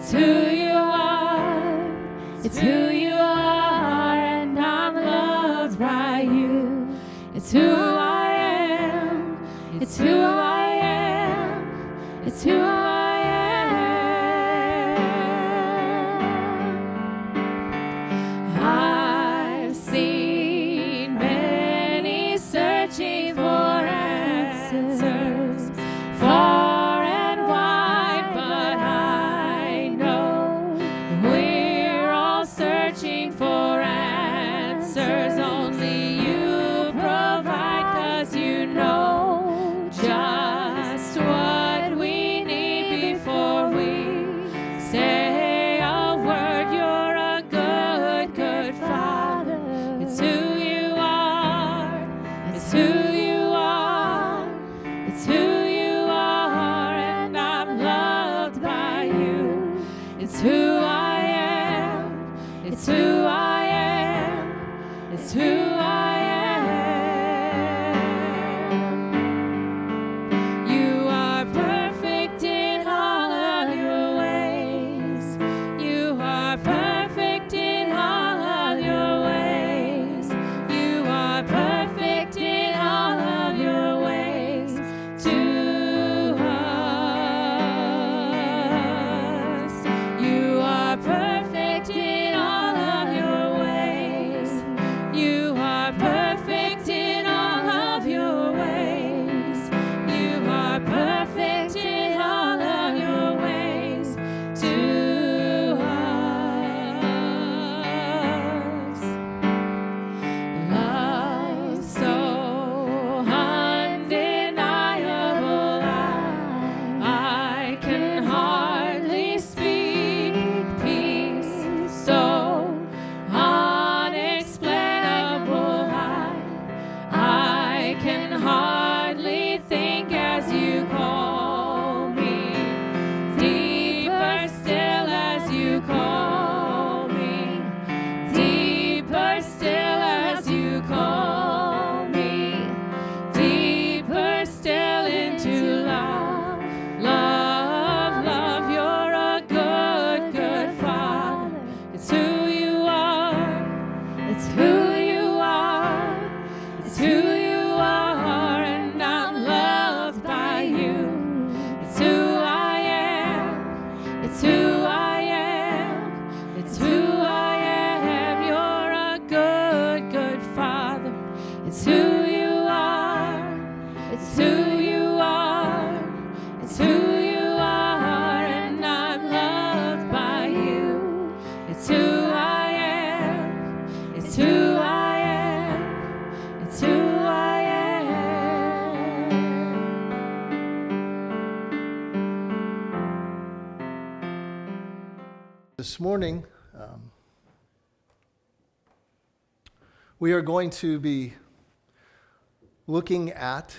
It's who you are. It's who you are, and I'm loved by you. It's who I am. It's who I am. It's who I am. I've seen many searching for answers, far and wide, but I know we're all searching for answers. Only you provide, 'cause you know just what we need before we say a word. You're a good, good Father. It's who you are. It's who you are. It's who you are, and I'm loved by you. It's who I am. It's who I am. It's who I am. You are perfect in all of your ways. You are perfect in all of your ways. You are perfect in all of your ways to us. You are perfect in all of your ways. You are perfect in all of your ways. You are perfect in all of your ways to us. Love so undeniable, I can hardly speak. Peace so unexplainable, I can hardly think as you call me. Deeper still as you call me. Deeper still as you call me. Deeper still into love. Love, love, you're a good, good Father. It's who you are. It's who you are. It's who you are, and I'm loved by you. It's who I am. It's who I am. It's who I am. You're a good, good Father. It's who you are. It's who you are. It's who you are, and I'm loved by you. It's who I am. It's who I am. It's who I am. This morning, we are going to be looking at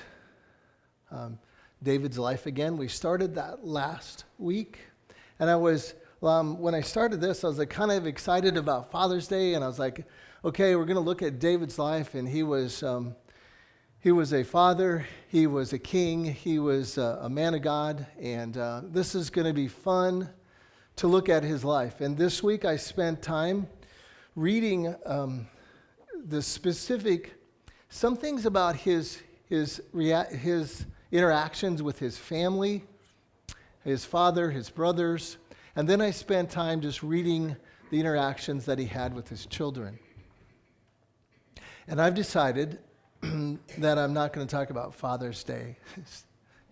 David's life again. We started that last week, and I was, when I started this, I was like kind of excited about Father's Day, and I was like, okay, we're going to look at David's life, and he was a father, he was a king, he was a man of God, and this is going to be fun to look at his life. And this week I spent time reading some things about his interactions with his family, his father, his brothers, and then I spent time just reading the interactions that he had with his children. And I've decided that I'm not going to talk about Father's Day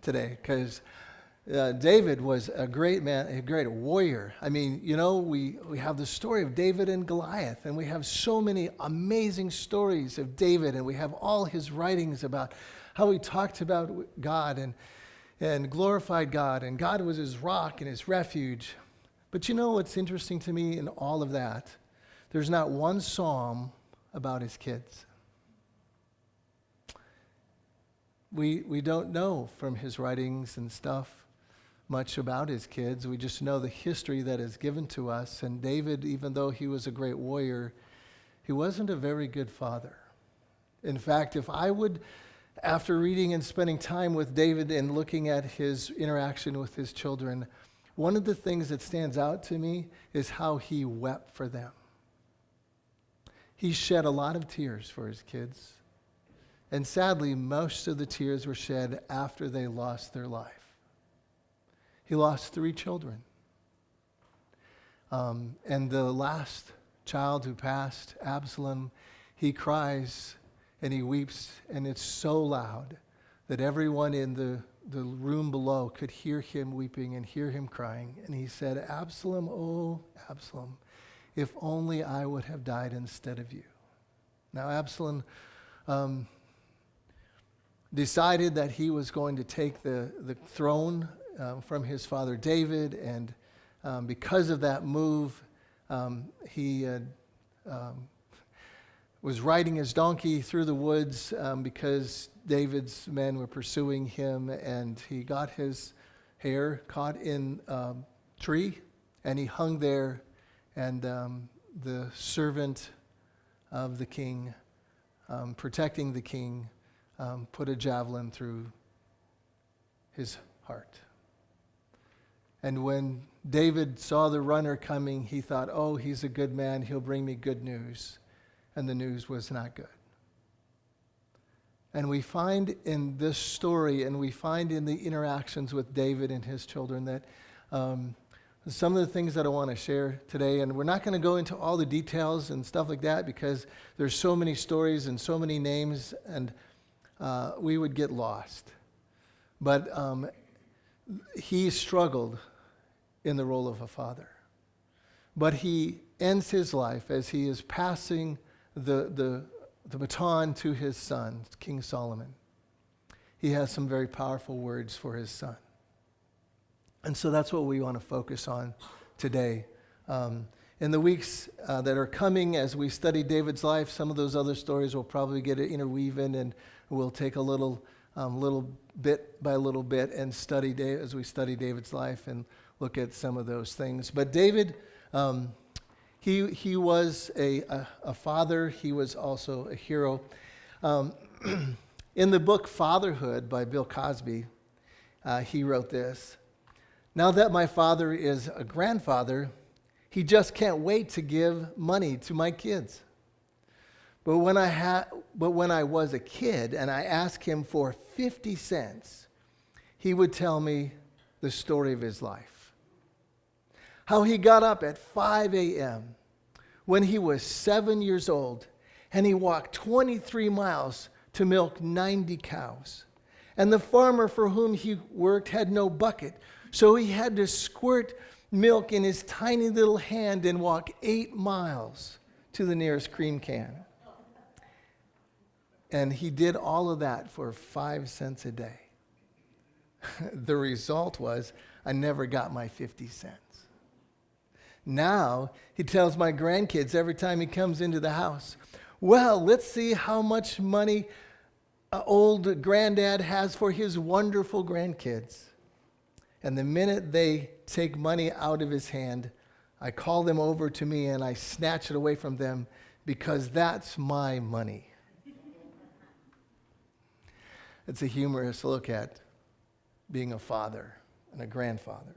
today, because David was a great man, a great warrior. I mean, you know, we have the story of David and Goliath, and we have so many amazing stories of David, and we have all his writings about how he talked about God and glorified God, and God was his rock and his refuge. But you know what's interesting to me in all of that? There's not one psalm about his kids. We don't know from his writings and stuff much about his kids. We just know the history that is given to us. And David, even though he was a great warrior, he wasn't a very good father. In fact, if I would, after reading and spending time with David and looking at his interaction with his children, one of the things that stands out to me is how he wept for them. He shed a lot of tears for his kids. And sadly, most of the tears were shed after they lost their life. He lost 3 children. And the last child who passed, Absalom, he cries and he weeps, and it's so loud that everyone in the room below could hear him weeping and hear him crying. And he said, Absalom, oh, Absalom, if only I would have died instead of you. Now, Absalom decided that he was going to take the throne from his father David, and because of that move, he was riding his donkey through the woods because David's men were pursuing him, and he got his hair caught in a tree, and he hung there, and the servant of the king, protecting the king, put a javelin through his heart. And when David saw the runner coming, he thought, oh, he's a good man, he'll bring me good news. And the news was not good. And we find in this story, and we find in the interactions with David and his children, that some of the things that I want to share today, and we're not going to go into all the details and stuff like that because there's so many stories and so many names, and we would get lost. But he struggled in the role of a father. But he ends his life as he is passing the baton to his son, King Solomon. He has some very powerful words for his son. And so that's what we want to focus on today. In the weeks that are coming, as we study David's life, some of those other stories will probably get interweaved, and we'll take a little bit by little bit and study as we study David's life and look at some of those things. But David, he was a father. He was also a hero. In the book Fatherhood by Bill Cosby, he wrote this: "Now that my father is a grandfather, he just can't wait to give money to my kids. But when I was a kid and I asked him for 50 cents, he would tell me the story of his life. How he got up at 5 a.m. when he was 7 years old, and he walked 23 miles to milk 90 cows. And the farmer for whom he worked had no bucket, so he had to squirt milk in his tiny little hand and walk 8 miles to the nearest cream can. And he did all of that for 5 cents a day. The result was I never got my 50 cents. Now he tells my grandkids every time he comes into the house, well, let's see how much money old granddad has for his wonderful grandkids. And the minute they take money out of his hand, I call them over to me and I snatch it away from them because that's my money." It's a humorous look at being a father and a grandfather.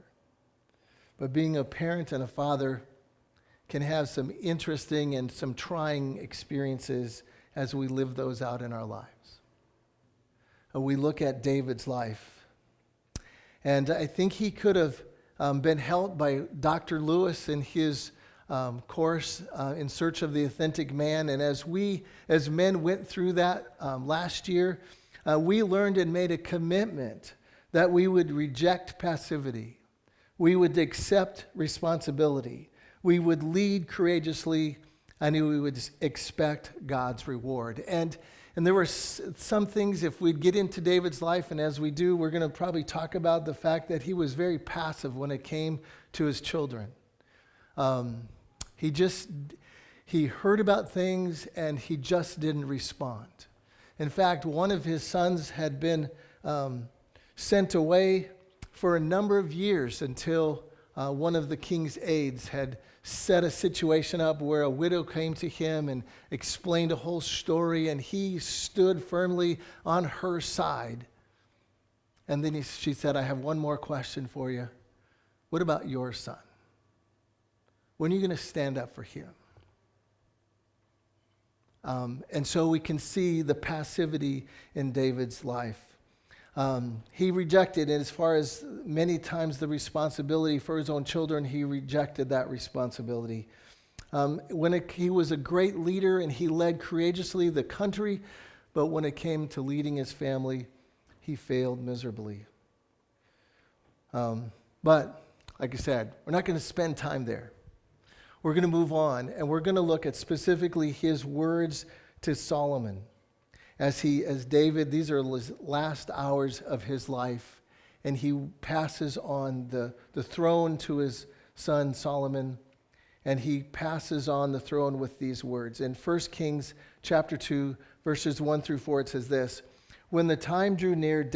But being a parent and a father can have some interesting and some trying experiences as we live those out in our lives. We look at David's life, and I think he could have been helped by Dr. Lewis in his course, In Search of the Authentic Man. And as we, as men, went through that last year, we learned and made a commitment that we would reject passivity. We would accept responsibility. We would lead courageously, and we would expect God's reward. And there were some things, if we get into David's life, and as we do, we're going to probably talk about the fact that he was very passive when it came to his children. He heard about things, and he just didn't respond. In fact, one of his sons had been sent away for a number of years until one of the king's aides had set a situation up where a widow came to him and explained a whole story, and he stood firmly on her side. And then she said, "I have one more question for you. What about your son? When are you going to stand up for him? And so we can see the passivity in David's life. He rejected, and as far as many times the responsibility for his own children, he rejected that responsibility. He was a great leader and he led courageously the country, but when it came to leading his family, he failed miserably. But, like I said, we're not going to spend time there. We're going to move on, and we're going to look at specifically his words to Solomon. As David, these are his last hours of his life, and he passes on the throne to his son Solomon, and he passes on the throne with these words. In 1 Kings chapter 2, verses 1 through 4, it says this: When the time drew near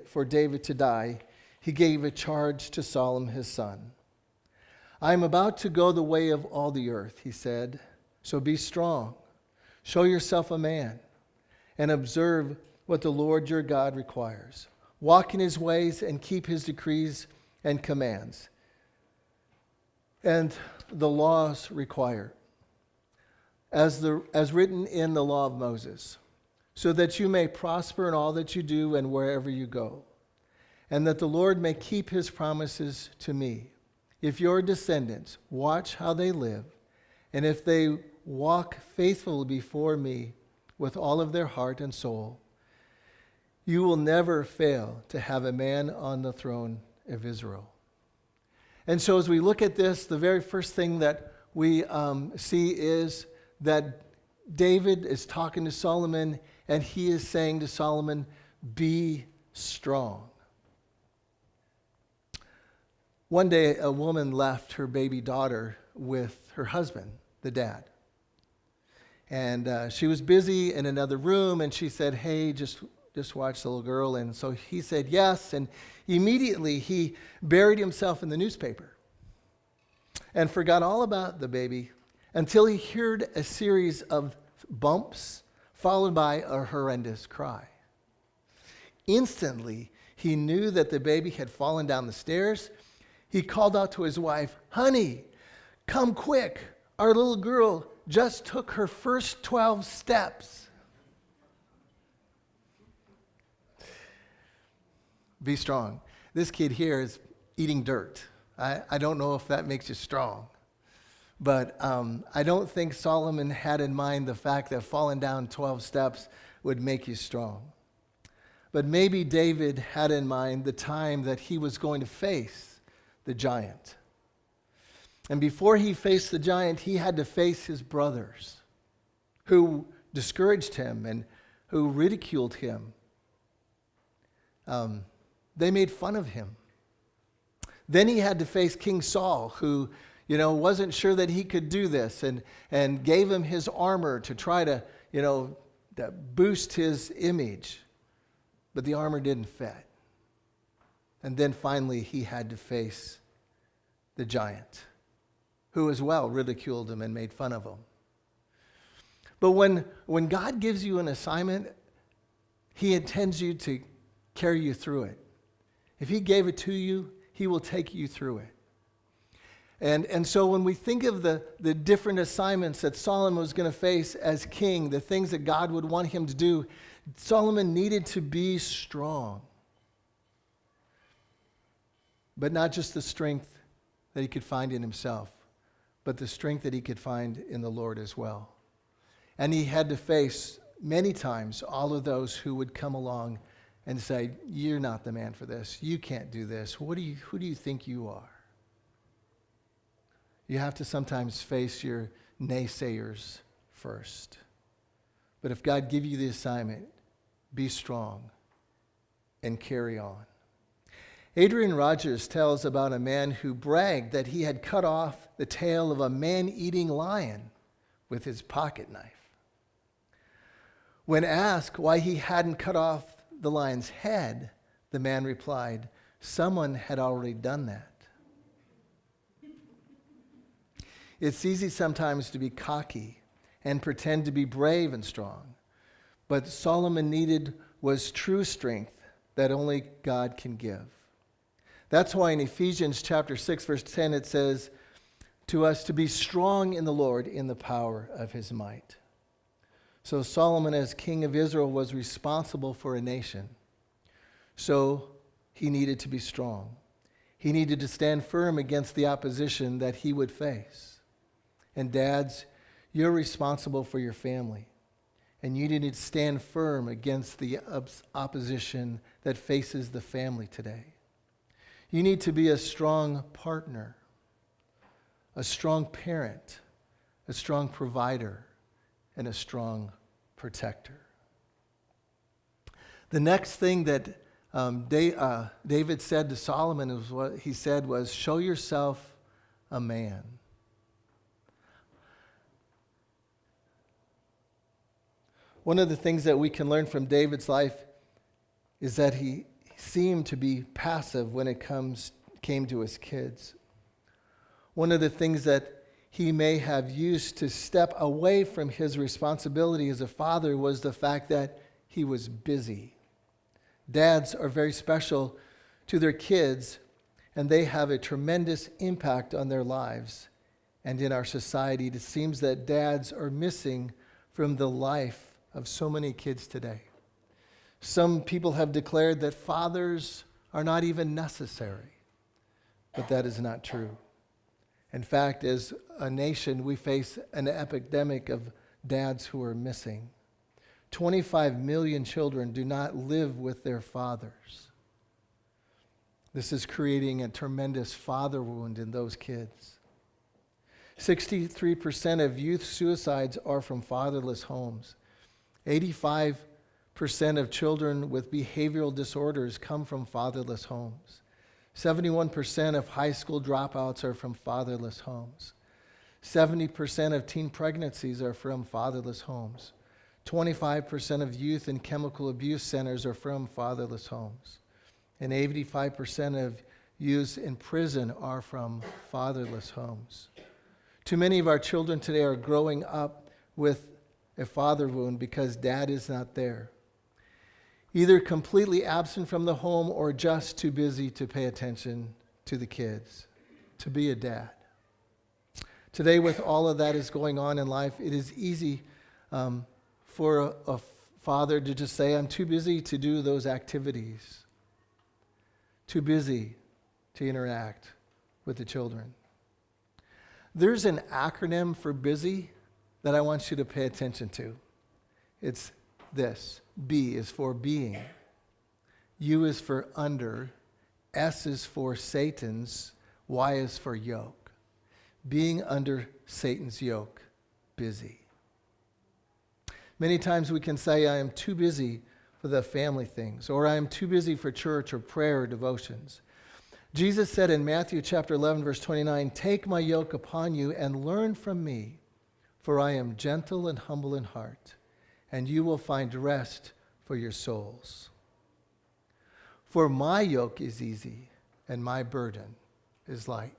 for David to die, he gave a charge to Solomon his son. I am about to go the way of all the earth, he said, so be strong, show yourself a man, and observe what the Lord your God requires. Walk in his ways and keep his decrees and commands, and the laws require, as written in the law of Moses, so that you may prosper in all that you do and wherever you go, and that the Lord may keep his promises to me. If your descendants watch how they live, and if they walk faithfully before me with all of their heart and soul, you will never fail to have a man on the throne of Israel. And so as we look at this, the very first thing that we see is that David is talking to Solomon, and he is saying to Solomon, be strong. One day, a woman left her baby daughter with her husband, the dad. And she was busy in another room, and she said, hey, just watch the little girl. And so he said yes, and immediately he buried himself in the newspaper and forgot all about the baby until he heard a series of bumps followed by a horrendous cry. Instantly, he knew that the baby had fallen down the stairs. He called out to his wife, honey, come quick. Our little girl just took her first 12 steps. Be strong. This kid here is eating dirt. I don't know if that makes you strong. But I don't think Solomon had in mind the fact that falling down 12 steps would make you strong. But maybe David had in mind the time that he was going to face the giant. And before he faced the giant, he had to face his brothers who discouraged him and who ridiculed him. They made fun of him. Then he had to face King Saul, who, wasn't sure that he could do this and gave him his armor to try to, to boost his image. But the armor didn't fit. And then finally he had to face the giant, who as well ridiculed him and made fun of him. But when God gives you an assignment, he intends you to carry you through it. If he gave it to you, he will take you through it. And so when we think of the different assignments that Solomon was going to face as king, the things that God would want him to do, Solomon needed to be strong. But not just the strength that he could find in himself, but the strength that he could find in the Lord as well. And he had to face many times all of those who would come along and say, you're not the man for this. You can't do this. Who do you think you are? You have to sometimes face your naysayers first. But if God give you the assignment, be strong and carry on. Adrian Rogers tells about a man who bragged that he had cut off the tail of a man-eating lion with his pocket knife. When asked why he hadn't cut off the lion's head, the man replied, someone had already done that. It's easy sometimes to be cocky and pretend to be brave and strong, but Solomon needed was true strength that only God can give. That's why in Ephesians chapter 6, verse 10, it says to us to be strong in the Lord in the power of his might. So Solomon, as king of Israel, was responsible for a nation. So he needed to be strong. He needed to stand firm against the opposition that he would face. And dads, you're responsible for your family. And you need to stand firm against the opposition that faces the family today. You need to be a strong partner, a strong parent, a strong provider, and a strong protector. The next thing that David said to Solomon is what he said was, show yourself a man. One of the things that we can learn from David's life is that he seemed to be passive when it came to his kids. One of the things that he may have used to step away from his responsibility as a father was the fact that he was busy. Dads are very special to their kids, and they have a tremendous impact on their lives and in our society. It seems that dads are missing from the life of so many kids today. Some people have declared that fathers are not even necessary, but that is not true. In fact, as a nation, we face an epidemic of dads who are missing. 25 million children do not live with their fathers. This is creating a tremendous father wound in those kids. 63% of youth suicides are from fatherless homes. 85% of children with behavioral disorders come from fatherless homes. 71% of high school dropouts are from fatherless homes. 70% of teen pregnancies are from fatherless homes. 25% of youth in chemical abuse centers are from fatherless homes. And 85% of youths in prison are from fatherless homes. Too many of our children today are growing up with a father wound because dad is not there. Either completely absent from the home or just too busy to pay attention to the kids, to be a dad. Today, with all of that is going on in life, it is easy for a father to just say, I'm too busy to do those activities, too busy to interact with the children. There's an acronym for busy that I want you to pay attention to. It's this. B is for being. U is for under. S is for Satan's. Y is for yoke. Being under Satan's yoke. Busy. Many times we can say, I am too busy for the family things, or I am too busy for church or prayer or devotions. Jesus said in Matthew chapter 11, verse 29, take my yoke upon you and learn from me, for I am gentle and humble in heart, and you will find rest for your souls. For my yoke is easy, and my burden is light.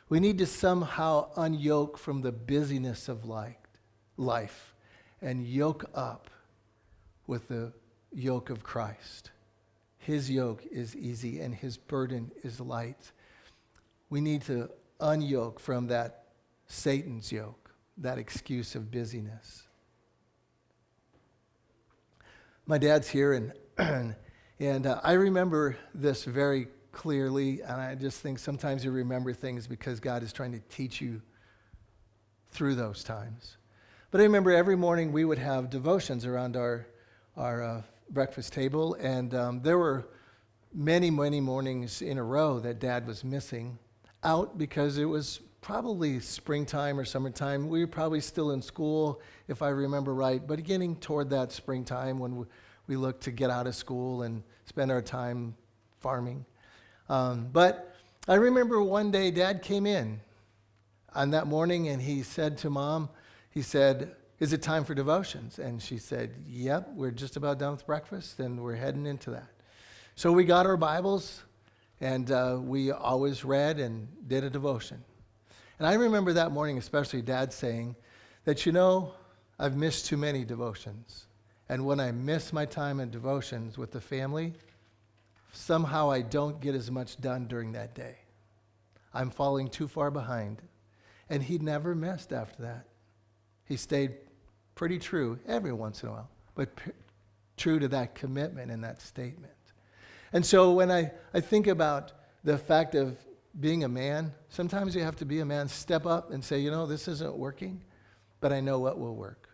We need to somehow unyoke from the busyness of life and yoke up with the yoke of Christ. His yoke is easy, and his burden is light. We need to unyoke from that Satan's yoke, that excuse of busyness. My dad's here, and I remember this very clearly, and I just think sometimes you remember things because God is trying to teach you through those times. But I remember every morning we would have devotions around our breakfast table, and there were many, many mornings in a row that Dad was missing out because it was probably springtime or summertime. We were probably still in school, if I remember right, but getting toward that springtime when we looked to get out of school and spend our time farming. But I remember one day Dad came in on that morning and he said to Mom, he said, is it time for devotions? And she said, yep, we're just about done with breakfast and we're heading into that. So we got our Bibles and we always read and did a devotion. And I remember that morning, especially Dad saying that, I've missed too many devotions. And when I miss my time in devotions with the family, somehow I don't get as much done during that day. I'm falling too far behind. And he never missed after that. He stayed pretty true every once in a while, but true to that commitment and that statement. And so when I think about the fact of being a man, sometimes you have to be a man, step up and say, this isn't working, but I know what will work.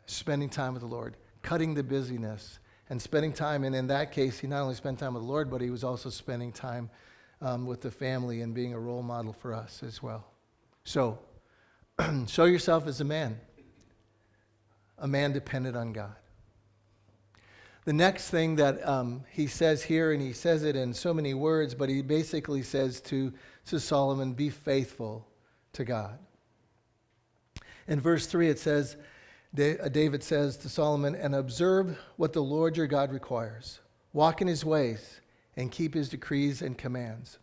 Spending time with the Lord, cutting the busyness, and spending time. And in that case, he not only spent time with the Lord, but he was also spending time with the family and being a role model for us as well. So, show yourself as a man dependent on God. The next thing that he says here, and he says it in so many words, but he basically says to Solomon, be faithful to God. In verse 3 it says, David says to Solomon, and observe what the Lord your God requires. Walk in his ways and keep his decrees and commands,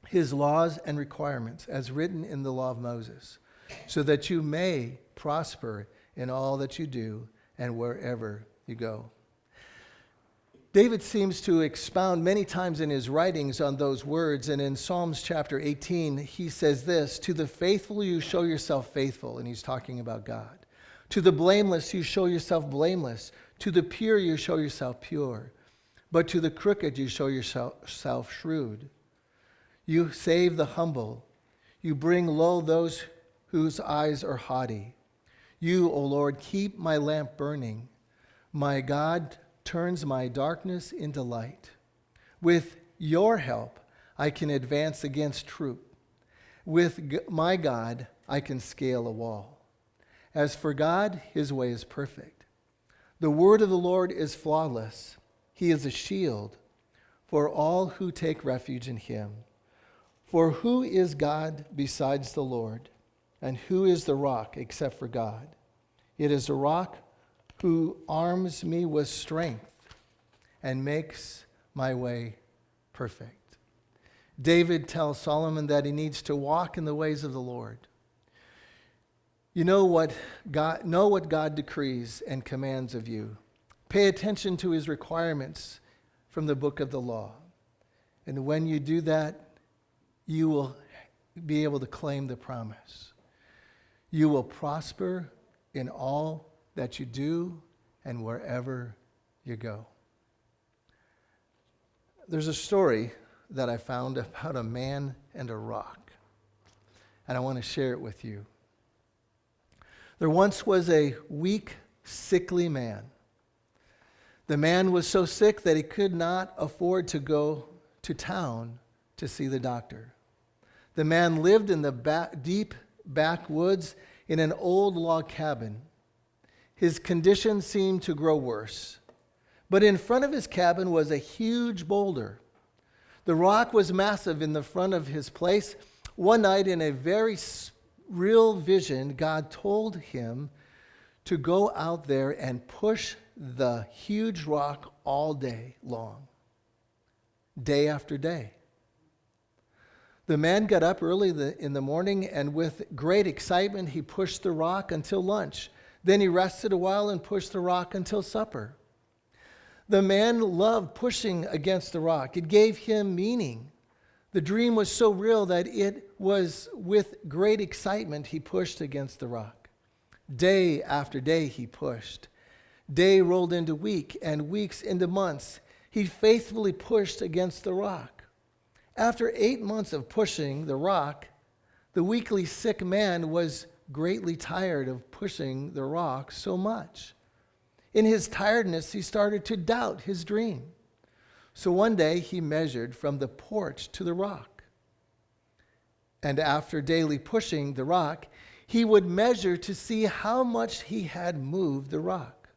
his laws and requirements as written in the law of Moses, so that you may prosper in all that you do and wherever you go. David seems to expound many times in his writings on those words, and in Psalms chapter 18, he says this, to the faithful you show yourself faithful, and he's talking about God. To the blameless you show yourself blameless. To the pure you show yourself pure. But to the crooked you show yourself shrewd. You save the humble. You bring low those whose eyes are haughty. You, O Lord, keep my lamp burning. My God turns my darkness into light. With your help, I can advance against troop. With my God, I can scale a wall. As for God, his way is perfect. The word of the Lord is flawless. He is a shield for all who take refuge in him. For who is God besides the Lord? And who is the rock except for God? It is the rock who arms me with strength and makes my way perfect. David tells Solomon that he needs to walk in the ways of the Lord. You know what God decrees and commands of you. Pay attention to his requirements from the book of the law. And when you do that, you will be able to claim the promise. You will prosper in all that you do and wherever you go. There's a story that I found about a man and a rock, and I want to share it with you. There once was a weak, sickly man. The man was so sick that he could not afford to go to town to see the doctor. The man lived in the deep backwoods in an old log cabin. His condition seemed to grow worse. But in front of his cabin was a huge boulder. The rock was massive in the front of his place. One night, in a very real vision, God told him to go out there and push the huge rock all day long, day after day. The man got up early in the morning, and with great excitement, he pushed the rock until lunch. Then he rested a while and pushed the rock until supper. The man loved pushing against the rock. It gave him meaning. The dream was so real that it was with great excitement he pushed against the rock. Day after day he pushed. Day rolled into week, and weeks into months. He faithfully pushed against the rock. After 8 months of pushing the rock, the weakly sick man was greatly tired of pushing the rock so much. In his tiredness, he started to doubt his dream. So one day he measured from the porch to the rock. And after daily pushing the rock, he would measure to see how much he had moved the rock.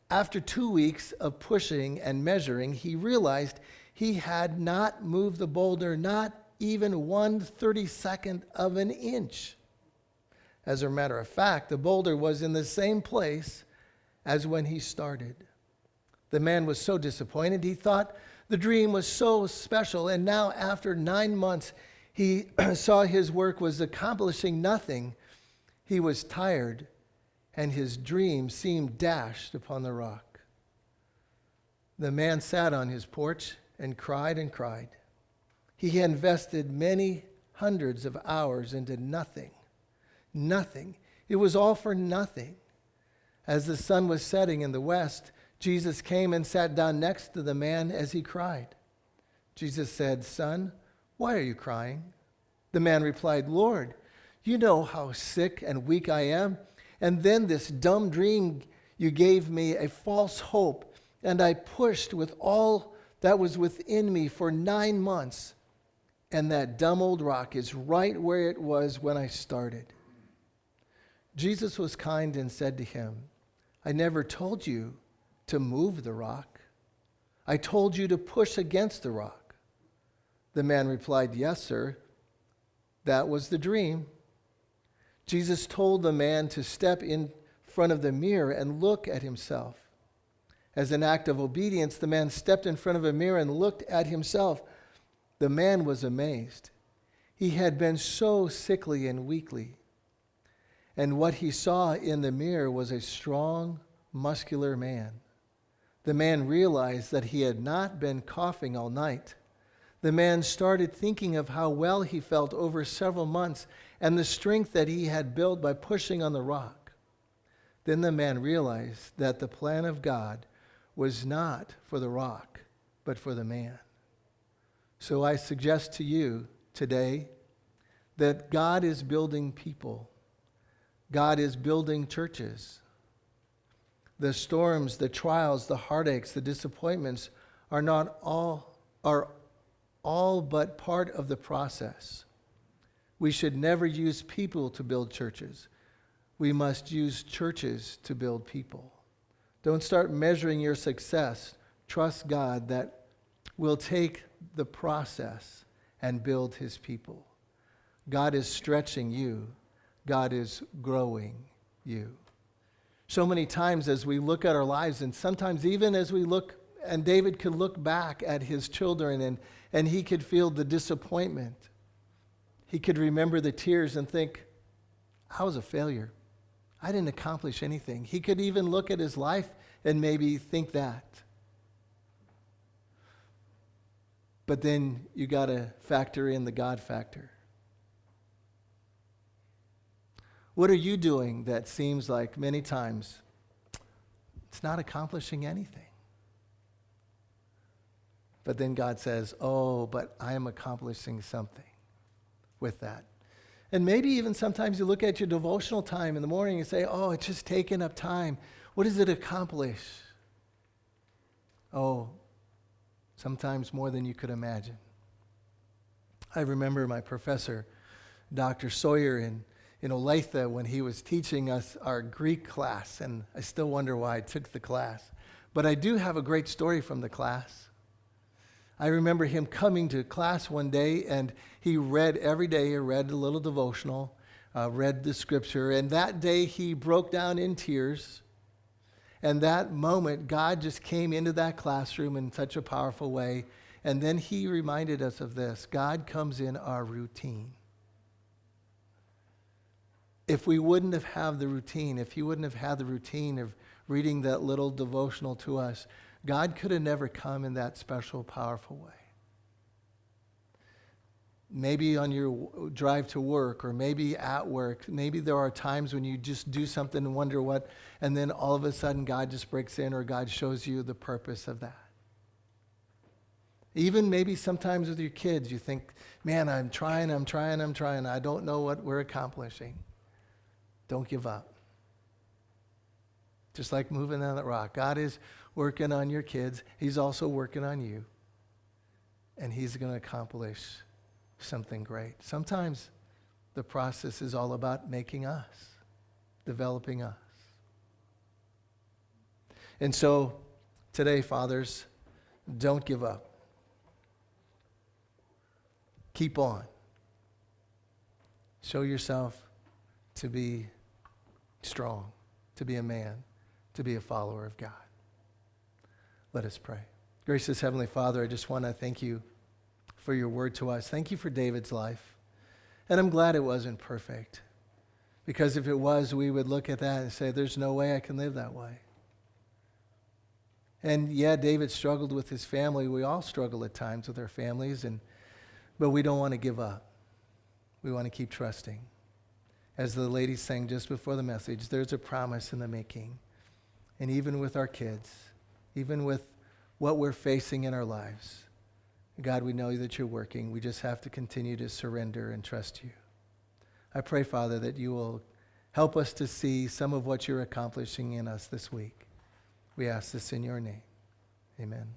After 2 weeks of pushing and measuring, he realized he had not moved the boulder, not even 1/32 of an inch. As a matter of fact, the boulder was in the same place as when he started. The man was so disappointed. He thought the dream was so special, and now after 9 months, he saw his work was accomplishing nothing. He was tired, and his dream seemed dashed upon the rock. The man sat on his porch and cried and cried. He had invested many hundreds of hours into nothing. Nothing. It was all for nothing. As the sun was setting in the west, Jesus came and sat down next to the man as he cried. Jesus said, "Son, why are you crying?" The man replied, "Lord, you know how sick and weak I am. And then this dumb dream you gave me a false hope, and I pushed with all that was within me for 9 months. And that dumb old rock is right where it was when I started." Jesus was kind and said to him, "I never told you to move the rock. I told you to push against the rock." The man replied, "Yes, sir. That was the dream." Jesus told the man to step in front of the mirror and look at himself. As an act of obedience, the man stepped in front of a mirror and looked at himself. The man was amazed. He had been so sickly and weakly. And what he saw in the mirror was a strong, muscular man. The man realized that he had not been coughing all night. The man started thinking of how well he felt over several months and the strength that he had built by pushing on the rock. Then the man realized that the plan of God was not for the rock, but for the man. So I suggest to you today that God is building people. God is building churches. The storms, the trials, the heartaches, the disappointments are all but part of the process. We should never use people to build churches. We must use churches to build people. Don't start measuring your success. Trust God that will take the process and build his people. God is stretching you. God is growing you. So many times as we look at our lives, and sometimes even as we look, and David could look back at his children and he could feel the disappointment. He could remember the tears and think, I was a failure. I didn't accomplish anything. He could even look at his life and maybe think that. But then you got to factor in the God factor. What are you doing that seems like many times it's not accomplishing anything? But then God says, oh, but I am accomplishing something with that. And maybe even sometimes you look at your devotional time in the morning and say, oh, it's just taking up time. What does it accomplish? Oh, sometimes more than you could imagine. I remember my professor, Dr. Sawyer, in Olathe when he was teaching us our Greek class, and I still wonder why I took the class. But I do have a great story from the class. I remember him coming to class one day, and he read every day. He read a little devotional, read the scripture, and that day he broke down in tears. And that moment, God just came into that classroom in such a powerful way. And then he reminded us of this. God comes in our routine. If we wouldn't have had the routine, if he wouldn't have had the routine of reading that little devotional to us, God could have never come in that special, powerful way. Maybe on your drive to work, or maybe at work, maybe there are times when you just do something and wonder what, and then all of a sudden God just breaks in, or God shows you the purpose of that. Even maybe sometimes with your kids, you think, man, I'm trying, I don't know what we're accomplishing. Don't give up. Just like moving on that rock. God is working on your kids. He's also working on you. And he's going to accomplish something great. Sometimes the process is all about making us, developing us. And so today, fathers, don't give up. Keep on. Show yourself to be strong, to be a man, to be a follower of God. Let us pray. Gracious Heavenly Father, I just want to thank you for your word to us. Thank you for David's life. And I'm glad it wasn't perfect. Because if it was, we would look at that and say, there's no way I can live that way. And yeah, David struggled with his family. We all struggle at times with our families, but we don't want to give up. We want to keep trusting. As the lady sang just before the message, there's a promise in the making. And even with our kids, even with what we're facing in our lives, God, we know that you're working. We just have to continue to surrender and trust you. I pray, Father, that you will help us to see some of what you're accomplishing in us this week. We ask this in your name. Amen.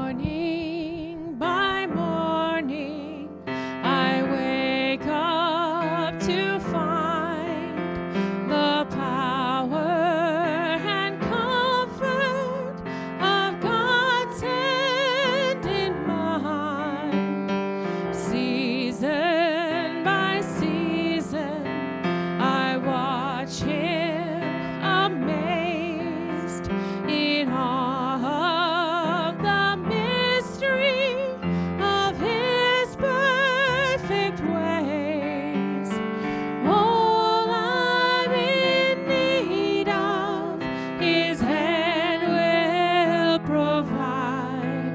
Morning by morning, I wake up to find the power and comfort of God's hand in mine. Season by season, I watch Him amazed in awe of the mystery of His perfect ways. All I'm in need of, His hand will provide.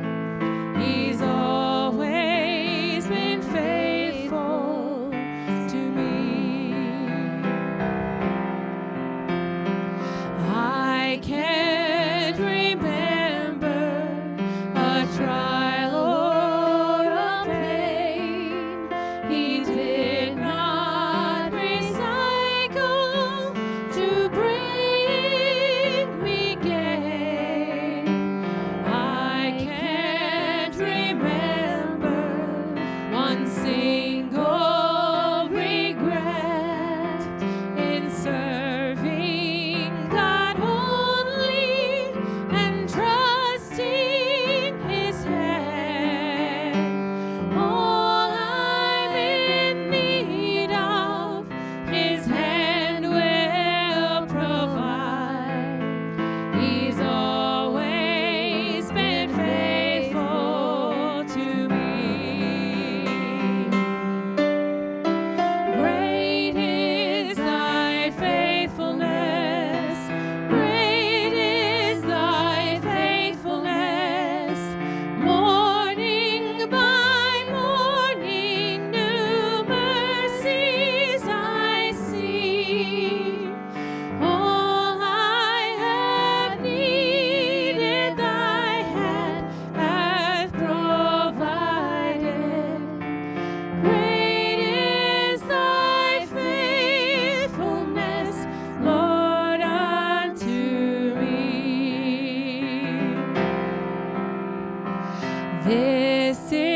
He's always been faithful to me. I can't remember a trial or a pain He did not recycle to bring me gain. I can't remember one single regret in serving God only and trusting His hand. All I'm in need of, His hand will provide. He's always been faithful to me. Great is thy faithfulness. Great is thy faithfulness. Morning by morning, new mercies I see. All I have needed, thy hand hath provided. Great is thy faithfulness, Lord, unto me. This is